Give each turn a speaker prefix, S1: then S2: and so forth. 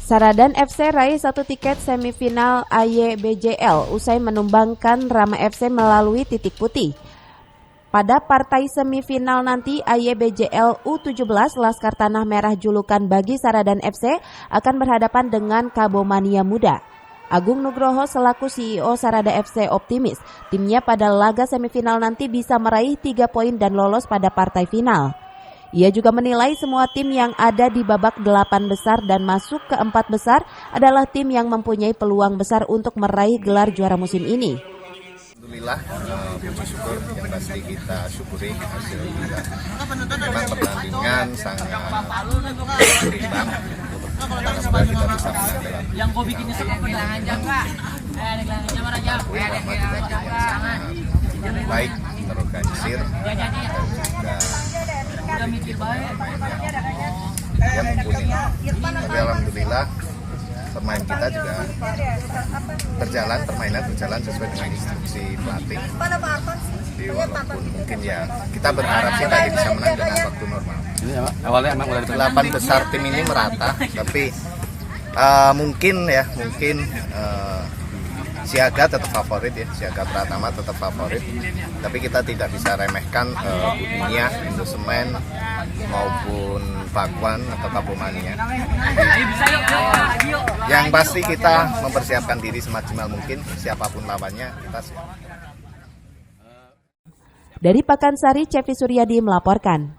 S1: Saradan FC raih 1 tiket semifinal AYBJL usai menumbangkan Rama FC melalui titik putih. Pada partai semifinal nanti, AYBJL U17 Laskar Tanah Merah julukan bagi Saradan FC akan berhadapan dengan Kabomania Muda. Agung Nugroho selaku CEO Sarada FC optimis timnya pada laga semifinal nanti bisa meraih 3 poin dan lolos pada partai final. Ia juga menilai semua tim yang ada di babak 8 besar dan masuk ke 4 besar adalah tim yang mempunyai peluang besar untuk meraih gelar juara musim ini.
S2: Alhamdulillah, puji syukur yang pasti kita syukuri hasil kita. Memang pertandingan sangat berimbang. Semoga kita bisa menang dalam yang gue bikinnya aja Pak. Baik, terorganisir dan juga ya mumpuni. Tapi alhamdulillah pemain kita juga permainan berjalan sesuai dengan instruksi pelatih. Jadi walaupun mungkin ya kita berharap sih tadi bisa menang dengan waktu normal.
S3: Awalnya emang udah
S2: 8 besar tim ini merata, tapi mungkin Siaga tetap favorit ya, Siaga Pratama tetap favorit. Tapi kita tidak bisa remehkan Budinya, Indosemen maupun Pakuan atau Kabomania. Yang pasti kita mempersiapkan diri semaksimal mungkin, siapapun lawannya kita siap.
S1: Dari Pakansari, Cevi Suryadi melaporkan.